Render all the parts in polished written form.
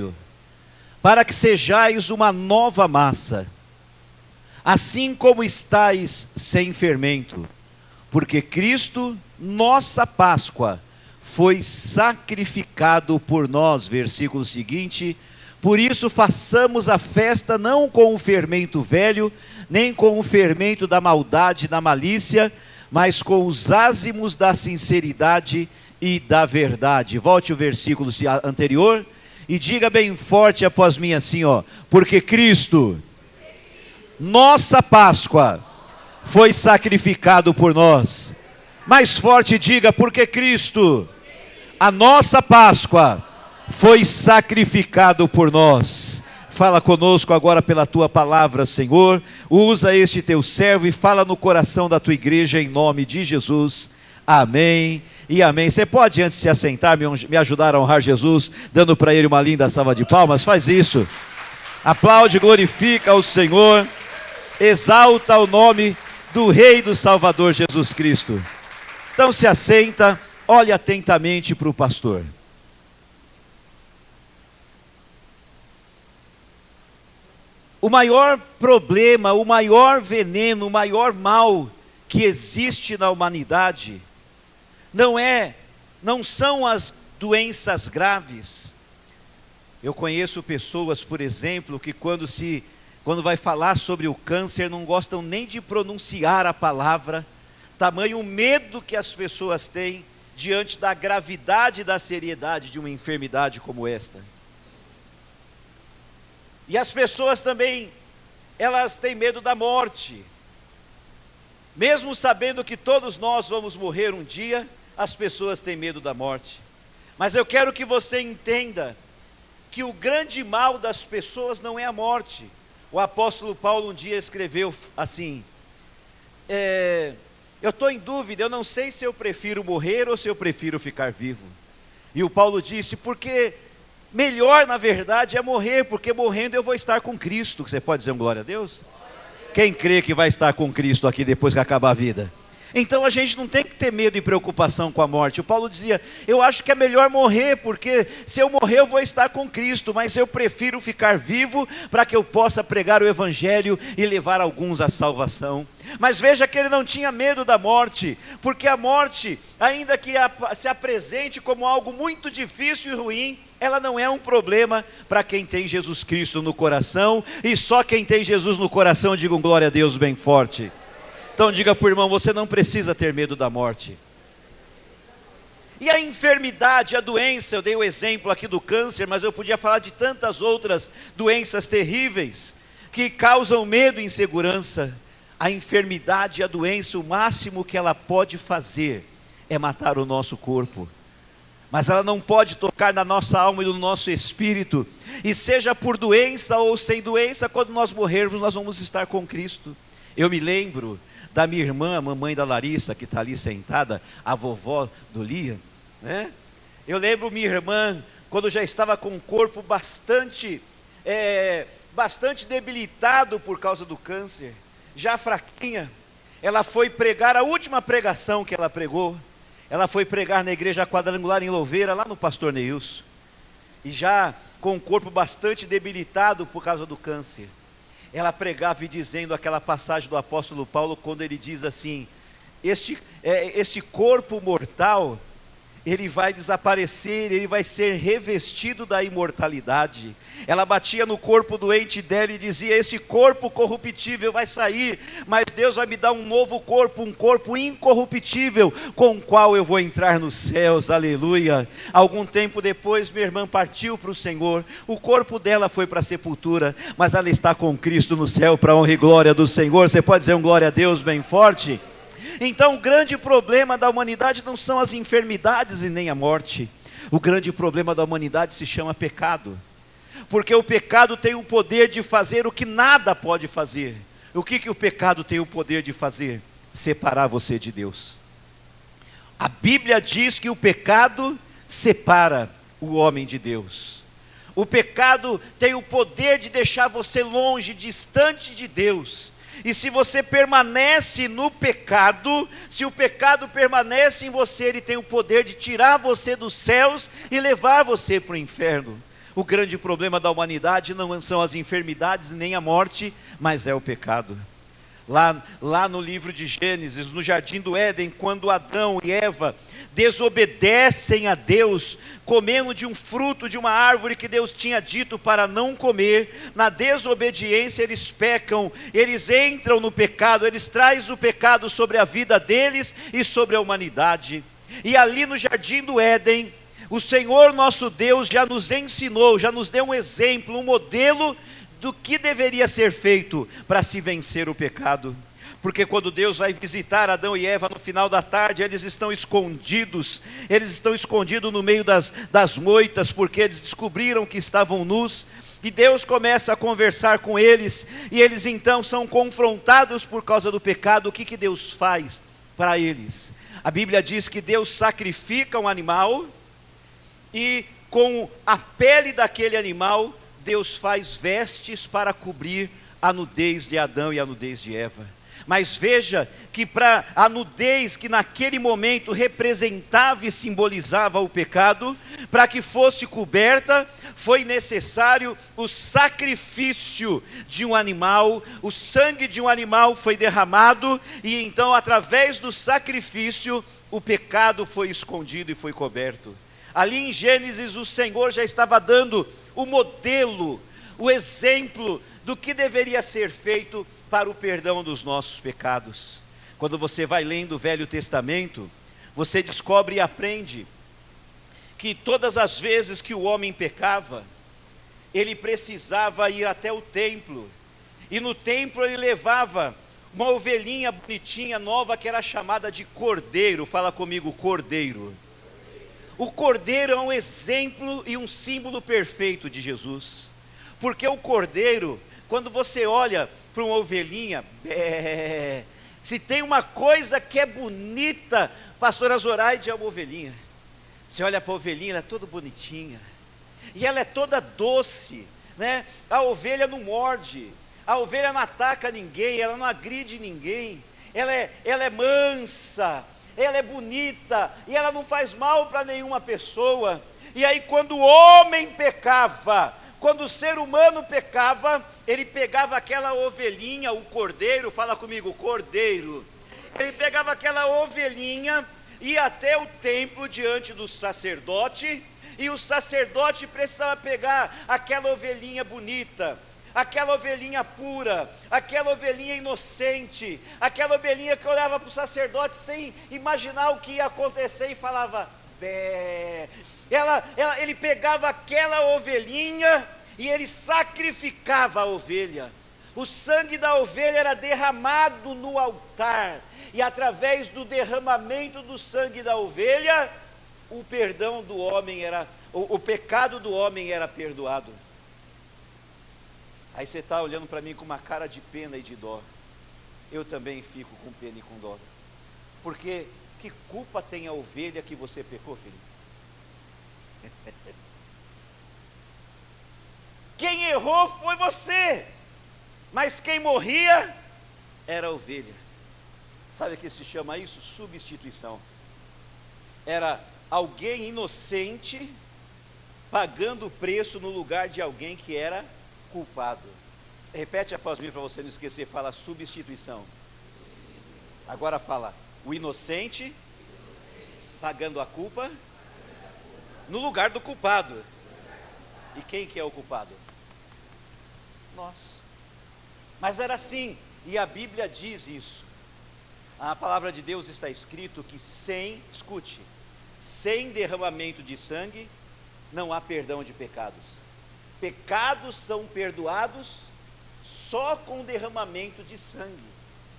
velho, para que sejais uma nova massa, assim como estáis sem fermento, porque Cristo, nossa Páscoa, foi sacrificado por nós. Versículo seguinte: por isso façamos a festa não com o fermento velho, nem com o fermento da maldade e da malícia, mas com os ázimos da sinceridade e da verdade. Volte o versículo anterior e diga bem forte após mim assim, ó: porque Cristo, nossa Páscoa, foi sacrificado por nós. Mais forte diga: porque Cristo, a nossa Páscoa, foi sacrificado por nós. Fala conosco agora pela tua palavra, Senhor. Usa este teu servo e fala no coração da tua igreja, em nome de Jesus. Amém e amém. Você pode, antes de se assentar, me ajudar a honrar Jesus, dando para ele uma linda salva de palmas? Faz isso. Aplaude, glorifica o Senhor, exalta o nome do Rei do Salvador Jesus Cristo. Então se assenta, olhe atentamente para o pastor. O maior problema, o maior veneno, o maior mal que existe na humanidade não são as doenças graves. Eu conheço pessoas, por exemplo, que quando vai falar sobre o câncer, não gostam nem de pronunciar a palavra, tamanho medo que as pessoas têm diante da gravidade e da seriedade de uma enfermidade como esta. E as pessoas também, elas têm medo da morte. Mesmo sabendo que todos nós vamos morrer um dia, as pessoas têm medo da morte. Mas eu quero que você entenda que o grande mal das pessoas não é a morte. O apóstolo Paulo um dia escreveu assim: eu estou em dúvida, eu não sei se eu prefiro morrer ou se eu prefiro ficar vivo. E o Paulo disse: porque melhor na verdade é morrer, porque morrendo eu vou estar com Cristo. Você pode dizer um glória a Deus? Quem crê que vai estar com Cristo aqui depois que acabar a vida? Então a gente não tem que ter medo e preocupação com a morte. O Paulo dizia: eu acho que é melhor morrer, porque se eu morrer eu vou estar com Cristo, mas eu prefiro ficar vivo para que eu possa pregar o Evangelho e levar alguns à salvação. Mas veja que ele não tinha medo da morte, porque a morte, ainda que se apresente como algo muito difícil e ruim, ela não é um problema para quem tem Jesus Cristo no coração, e só quem tem Jesus no coração, diga um glória a Deus bem forte. Então diga para o irmão: você não precisa ter medo da morte. E a enfermidade, a doença, eu dei o exemplo aqui do câncer, mas eu podia falar de tantas outras doenças terríveis, que causam medo e insegurança. A enfermidade, a doença, o máximo que ela pode fazer é matar o nosso corpo, mas ela não pode tocar na nossa alma e no nosso espírito, e seja por doença ou sem doença, quando nós morrermos nós vamos estar com Cristo. Eu me lembro da minha irmã, a mamãe da Larissa, que está ali sentada, a vovó do Lia, né? Eu lembro minha irmã, quando já estava com o corpo bastante debilitado por causa do câncer, já fraquinha, ela foi pregar, a última pregação que ela pregou, ela foi pregar na igreja quadrangular em Louveira, lá no pastor Neilson, e já com o corpo bastante debilitado por causa do câncer. Ela pregava e dizendo aquela passagem do apóstolo Paulo, quando ele diz assim: este corpo mortal, ele vai desaparecer, ele vai ser revestido da imortalidade. Ela batia no corpo doente dela e dizia: esse corpo corruptível vai sair, mas Deus vai me dar um novo corpo, um corpo incorruptível, com o qual eu vou entrar nos céus, aleluia. Algum tempo depois minha irmã partiu para o Senhor, o corpo dela foi para a sepultura, mas ela está com Cristo no céu, para a honra e glória do Senhor. Você pode dizer um glória a Deus bem forte? Então o grande problema da humanidade não são as enfermidades e nem a morte. O grande problema da humanidade se chama pecado, porque o pecado tem o poder de fazer o que nada pode fazer. O que o pecado tem o poder de fazer? Separar você de Deus. A Bíblia diz que o pecado separa o homem de Deus. O pecado tem o poder de deixar você longe, distante de Deus. E se você permanece no pecado, se o pecado permanece em você, ele tem o poder de tirar você dos céus e levar você para o inferno. O grande problema da humanidade não são as enfermidades nem a morte, mas é o pecado. Lá no livro de Gênesis, no jardim do Éden, quando Adão e Eva desobedecem a Deus, comendo de um fruto de uma árvore que Deus tinha dito para não comer, na desobediência eles pecam, eles entram no pecado, eles trazem o pecado sobre a vida deles e sobre a humanidade. E ali no jardim do Éden, o Senhor nosso Deus já nos ensinou, já nos deu um exemplo, um modelo do que deveria ser feito para se vencer o pecado. Porque quando Deus vai visitar Adão e Eva no final da tarde, eles estão escondidos no meio das moitas, porque eles descobriram que estavam nus, e Deus começa a conversar com eles, e eles então são confrontados por causa do pecado. O que Deus faz para eles? A Bíblia diz que Deus sacrifica um animal, e com a pele daquele animal, Deus faz vestes para cobrir a nudez de Adão e a nudez de Eva. Mas veja que para a nudez que naquele momento representava e simbolizava o pecado, para que fosse coberta, foi necessário o sacrifício de um animal. O sangue de um animal foi derramado, e então através do sacrifício o pecado foi escondido e foi coberto. Ali em Gênesis o Senhor já estava dando o modelo, o exemplo do que deveria ser feito para o perdão dos nossos pecados. Quando você vai lendo o Velho Testamento, você descobre e aprende que todas as vezes que o homem pecava, ele precisava ir até o templo, e no templo ele levava uma ovelhinha bonitinha, nova, que era chamada de cordeiro. Fala comigo, cordeiro. O cordeiro é um exemplo e um símbolo perfeito de Jesus, porque o cordeiro, quando você olha para uma ovelhinha, se tem uma coisa que é bonita, pastora Zoraide, é uma ovelhinha. Você olha para a ovelhinha, ela é toda bonitinha, e ela é toda doce, né? A ovelha não morde, a ovelha não ataca ninguém, ela não agride ninguém, ela é mansa, ela é bonita, e ela não faz mal para nenhuma pessoa. E aí quando o homem pecava, quando o ser humano pecava, ele pegava aquela ovelhinha, o cordeiro, fala comigo, cordeiro. Ele pegava aquela ovelhinha, ia até o templo diante do sacerdote, e o sacerdote precisava pegar aquela ovelhinha bonita, aquela ovelhinha pura, aquela ovelhinha inocente, aquela ovelhinha que olhava para o sacerdote sem imaginar o que ia acontecer e falava, bé. Ele pegava aquela ovelhinha e ele sacrificava a ovelha. O sangue da ovelha era derramado no altar, e através do derramamento do sangue da ovelha, o perdão do homem o pecado do homem era perdoado. Aí você está olhando para mim com uma cara de pena e de dó. Eu também fico com pena e com dó. Porque que culpa tem a ovelha que você pecou, filho? Quem errou foi você, mas quem morria era a ovelha. Sabe o que se chama isso? Substituição. Era alguém inocente pagando o preço no lugar de alguém que era culpado. Repete após mim para você não esquecer. Fala substituição. Agora fala o inocente pagando a culpa no lugar do culpado. E quem que é o culpado? Nós. Mas era assim, e a Bíblia diz isso. A palavra de Deus está escrito que sem derramamento de sangue não há perdão de pecados. Pecados são perdoados só com derramamento de sangue.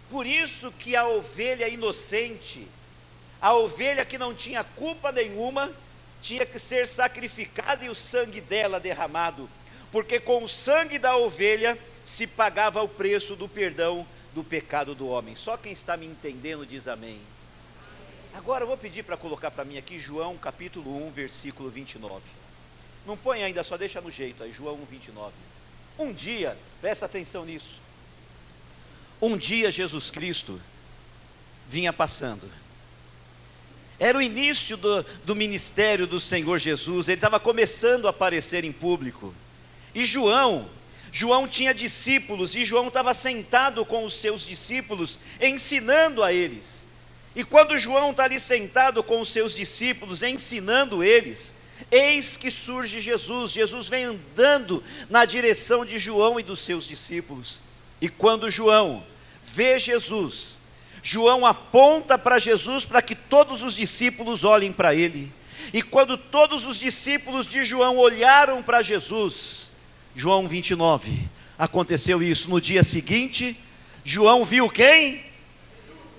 Por isso que a ovelha inocente, a ovelha que não tinha culpa nenhuma, tinha que ser sacrificada e o sangue dela derramado, porque com o sangue da ovelha se pagava o preço do perdão do pecado do homem. Só quem está me entendendo diz amém. Agora eu vou pedir para colocar para mim aqui João capítulo 1, versículo 29. Não põe ainda, só deixa no jeito aí, João 1, 29. Um dia, presta atenção nisso, um dia Jesus Cristo vinha passando. Era o início do ministério do Senhor Jesus, ele estava começando a aparecer em público. E João tinha discípulos, e João estava sentado com os seus discípulos, ensinando a eles. E quando João está ali sentado com os seus discípulos, ensinando eles, eis que surge Jesus. Jesus vem andando na direção de João e dos seus discípulos. E quando João vê Jesus, João aponta para Jesus para que todos os discípulos olhem para ele. E quando todos os discípulos de João olharam para Jesus, João 29, aconteceu isso. No dia seguinte, João viu quem?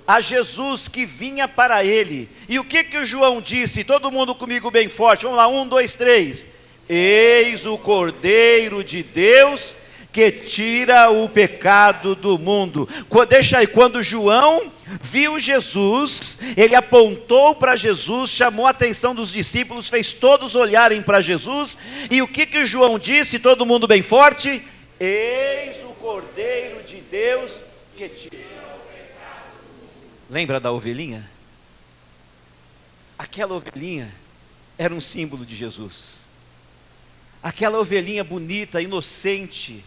A Jesus que vinha para ele. E o que o João disse? Todo mundo comigo bem forte, vamos lá, 1, 2, 3. Eis o Cordeiro de Deus que tira o pecado do mundo. Deixa aí, quando João viu Jesus, ele apontou para Jesus, chamou a atenção dos discípulos, fez todos olharem para Jesus, e o que João disse? Todo mundo bem forte: eis o Cordeiro de Deus que tira o pecado do mundo. Lembra da ovelhinha? Aquela ovelhinha era um símbolo de Jesus. Aquela ovelhinha bonita, inocente,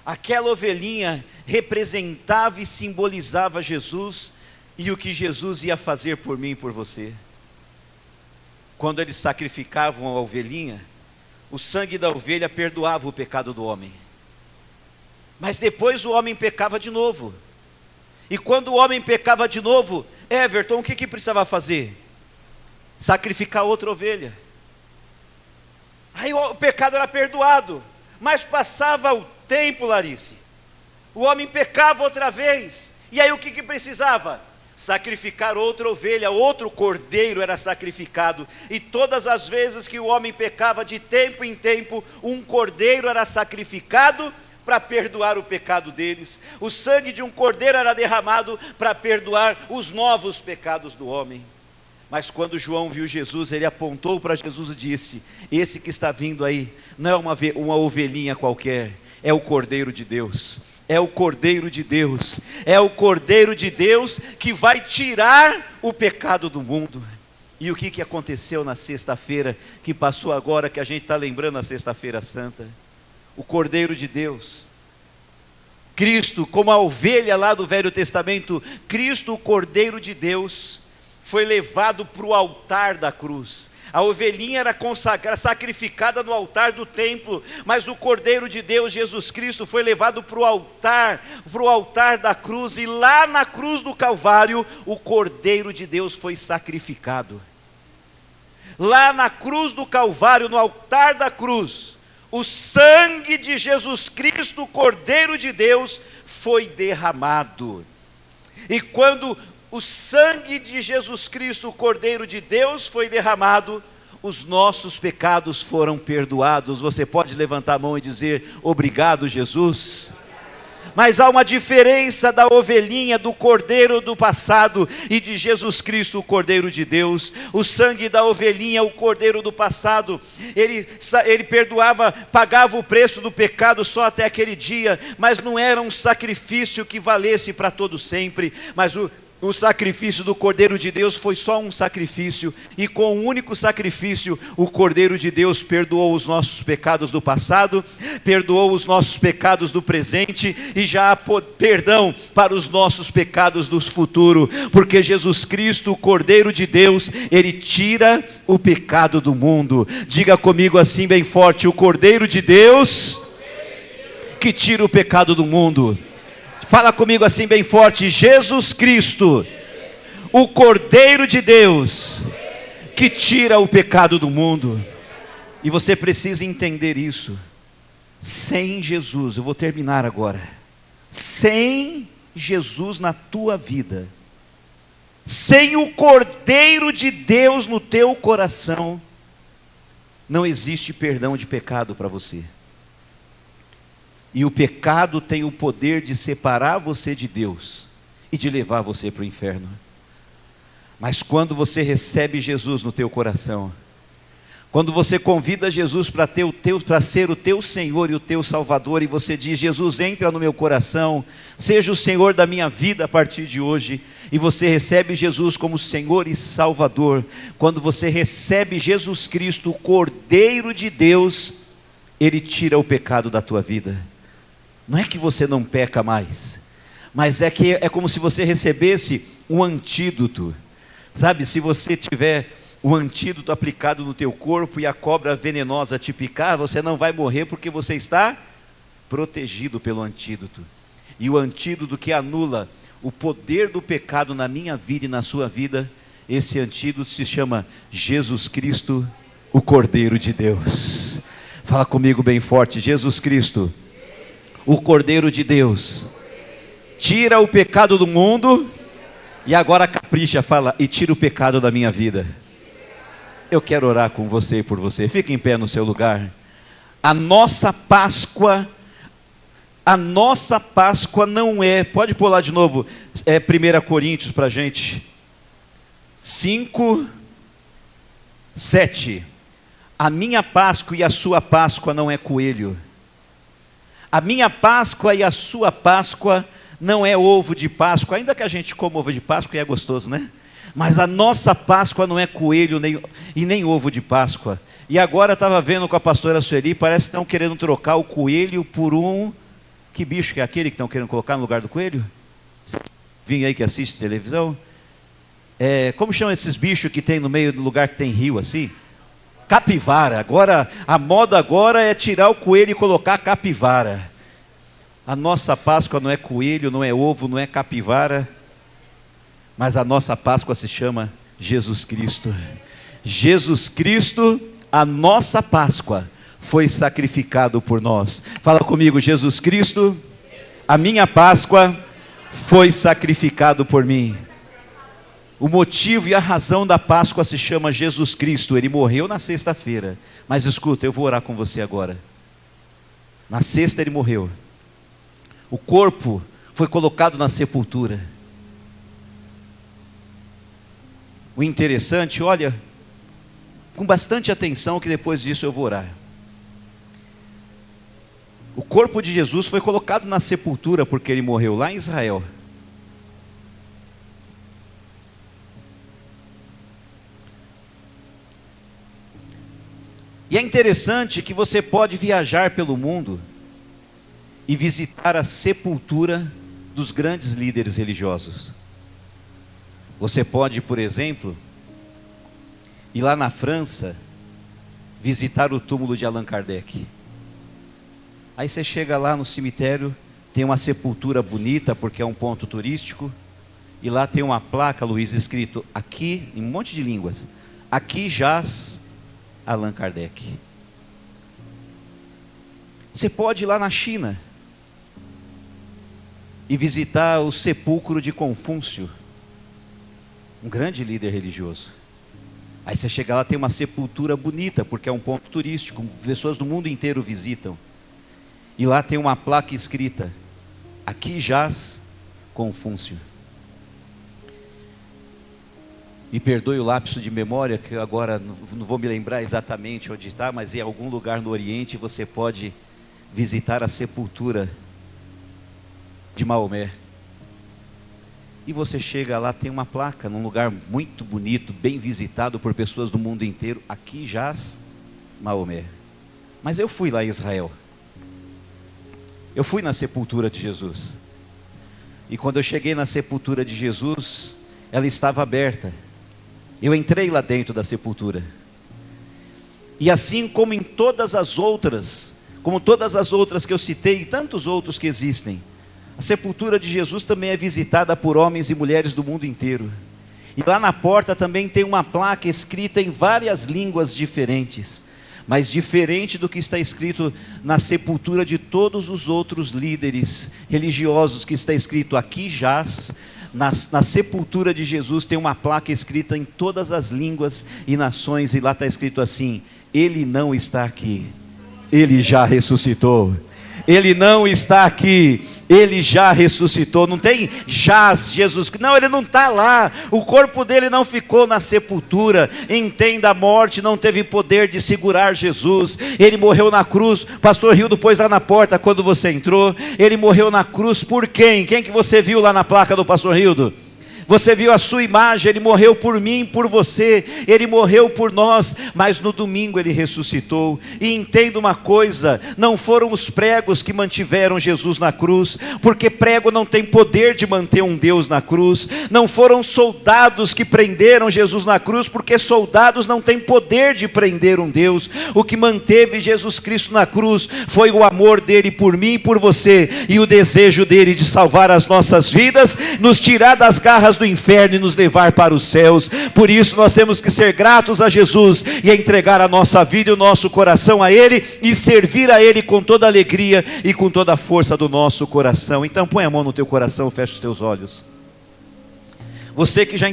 aquela ovelhinha representava e simbolizava Jesus e o que Jesus ia fazer por mim e por você. Quando eles sacrificavam a ovelhinha, o sangue da ovelha perdoava o pecado do homem. Mas depois o homem pecava de novo. E quando o homem pecava de novo, Everton, o que precisava fazer? Sacrificar outra ovelha. Aí o pecado era perdoado, mas passava o tempo, Larice, o homem pecava outra vez, e aí o que precisava? Sacrificar outra ovelha, outro cordeiro era sacrificado, e todas as vezes que o homem pecava, de tempo em tempo, um cordeiro era sacrificado para perdoar o pecado deles. O sangue de um cordeiro era derramado para perdoar os novos pecados do homem. Mas quando João viu Jesus, ele apontou para Jesus e disse: esse que está vindo aí, não é uma ovelhinha qualquer, é o Cordeiro de Deus, é o Cordeiro de Deus, é o Cordeiro de Deus que vai tirar o pecado do mundo. E o que aconteceu na sexta-feira, que passou agora, que a gente está lembrando a sexta-feira santa? O Cordeiro de Deus, Cristo, como a ovelha lá do Velho Testamento, Cristo, o Cordeiro de Deus, foi levado para o altar da cruz. A ovelhinha era sacrificada no altar do templo, mas o Cordeiro de Deus, Jesus Cristo, foi levado para o altar da cruz, e lá na cruz do Calvário, o Cordeiro de Deus foi sacrificado. Lá na cruz do Calvário, no altar da cruz, o sangue de Jesus Cristo, o Cordeiro de Deus, foi derramado. E quando o sangue de Jesus Cristo, o Cordeiro de Deus, foi derramado, os nossos pecados foram perdoados. Você pode levantar a mão e dizer: obrigado, Jesus. Mas há uma diferença da ovelhinha, do cordeiro do passado, e de Jesus Cristo, o Cordeiro de Deus. O sangue da ovelhinha, o cordeiro do passado, ele perdoava, pagava o preço do pecado só até aquele dia, mas não era um sacrifício que valesse para todo sempre. Mas o sacrifício do Cordeiro de Deus foi só um sacrifício, e com um único sacrifício, o Cordeiro de Deus perdoou os nossos pecados do passado, perdoou os nossos pecados do presente, e já há perdão para os nossos pecados do futuro, porque Jesus Cristo, o Cordeiro de Deus, ele tira o pecado do mundo. Diga comigo assim bem forte: o Cordeiro de Deus que tira o pecado do mundo. Fala comigo assim bem forte: Jesus Cristo, o Cordeiro de Deus, que tira o pecado do mundo. E você precisa entender isso. Sem Jesus, eu vou terminar agora. Sem Jesus na tua vida, sem o Cordeiro de Deus no teu coração, não existe perdão de pecado para você. E o pecado tem o poder de separar você de Deus e de levar você para o inferno. Mas quando você recebe Jesus no teu coração, Quando você convida Jesus para ser o teu Senhor e o teu Salvador, e você diz: Jesus, entra no meu coração, seja o Senhor da minha vida a partir de hoje, e você recebe Jesus como Senhor e Salvador. Quando você recebe Jesus Cristo, o Cordeiro de Deus, Ele tira o pecado da tua vida. Não é que você não peca mais, mas é como se você recebesse um antídoto. Sabe, se você tiver o antídoto aplicado no teu corpo e a cobra venenosa te picar, você não vai morrer, porque você está protegido pelo antídoto. E o antídoto que anula o poder do pecado na minha vida e na sua vida, esse antídoto se chama Jesus Cristo, o Cordeiro de Deus. Fala comigo bem forte: Jesus Cristo, o Cordeiro de Deus, tira o pecado do mundo. E agora capricha, fala: e tira o pecado da minha vida. Eu quero orar com você e por você. Fique em pé no seu lugar. A nossa Páscoa não é, pode pôr lá de novo, 1 Coríntios para a gente, 5, 7. A minha Páscoa e a sua Páscoa não é coelho. A minha Páscoa e a sua Páscoa não é ovo de Páscoa, ainda que a gente coma ovo de Páscoa e é gostoso, né? Mas a nossa Páscoa não é coelho nem ovo de Páscoa. E agora eu estava vendo com a pastora Sueli, parece que estão querendo trocar o coelho por que bicho que é aquele que estão querendo colocar no lugar do coelho? Vinha aí que assiste televisão. Como chama esses bichos que tem no meio do lugar que tem rio assim? Capivara. Agora, a moda agora é tirar o coelho e colocar capivara. A nossa Páscoa não é coelho, não é ovo, não é capivara, mas a nossa Páscoa se chama Jesus Cristo. Jesus Cristo, a nossa Páscoa, foi sacrificado por nós. Fala comigo: Jesus Cristo, a minha Páscoa, foi sacrificado por mim. O motivo e a razão da Páscoa se chama Jesus Cristo. Ele morreu na sexta-feira, mas escuta, eu vou orar com você agora. Na sexta ele morreu. O corpo foi colocado na sepultura. O interessante, olha, com bastante atenção, que depois disso eu vou orar. O corpo de Jesus foi colocado na sepultura porque ele morreu lá em Israel. E é interessante que você pode viajar pelo mundo e visitar a sepultura dos grandes líderes religiosos. Você pode, por exemplo, ir lá na França, visitar o túmulo de Allan Kardec. Aí você chega lá no cemitério, tem uma sepultura bonita, porque é um ponto turístico, e lá tem uma placa, Luiz, escrito aqui, em um monte de línguas: aqui jaz Allan Kardec. Você pode ir lá na China e visitar o sepulcro de Confúcio, um grande líder religioso. Aí você chega lá, tem uma sepultura bonita, porque é um ponto turístico, pessoas do mundo inteiro visitam. E lá tem uma placa escrita: aqui jaz Confúcio. Me perdoe o lapso de memória, que agora não vou me lembrar exatamente onde está, mas em algum lugar no Oriente você pode visitar a sepultura de Maomé. E você chega lá, tem uma placa, num lugar muito bonito, bem visitado por pessoas do mundo inteiro: aqui jaz Maomé. Mas eu fui lá em Israel, eu fui na sepultura de Jesus, e quando eu cheguei na sepultura de Jesus, ela estava aberta. Eu entrei lá dentro da sepultura, e assim como em todas as outras, que eu citei, e tantos outros que existem, a sepultura de Jesus também é visitada por homens e mulheres do mundo inteiro. E lá na porta também tem uma placa escrita em várias línguas diferentes, mas diferente do que está escrito na sepultura de todos os outros líderes religiosos, que está escrito: aqui jaz. Na sepultura de Jesus tem uma placa escrita em todas as línguas e nações, e lá está escrito assim: ele não está aqui, ele já ressuscitou. Ele não está aqui, Ele já ressuscitou, não tem jaz Jesus, não, ele não está lá, o corpo dele não ficou na sepultura. Entenda, a morte não teve poder de segurar Jesus. Ele morreu na cruz. Pastor Rildo pôs lá na porta quando você entrou. Ele morreu na cruz por quem? Quem que você viu lá na placa do Pastor Rildo? Você viu a sua imagem. Ele morreu por mim, por você, ele morreu por nós, mas no domingo ele ressuscitou. E entenda uma coisa, não foram os pregos que mantiveram Jesus na cruz, porque prego não tem poder de manter um Deus na cruz. Não foram soldados que prenderam Jesus na cruz, porque soldados não têm poder de prender um Deus. O que manteve Jesus Cristo na cruz foi o amor dele por mim e por você, e o desejo dele de salvar as nossas vidas, nos tirar das garras do inferno e nos levar para os céus. Por isso nós temos que ser gratos a Jesus e entregar a nossa vida e o nosso coração a Ele, e servir a Ele com toda a alegria e com toda a força do nosso coração. Então põe a mão no teu coração, fecha os teus olhos. Você que já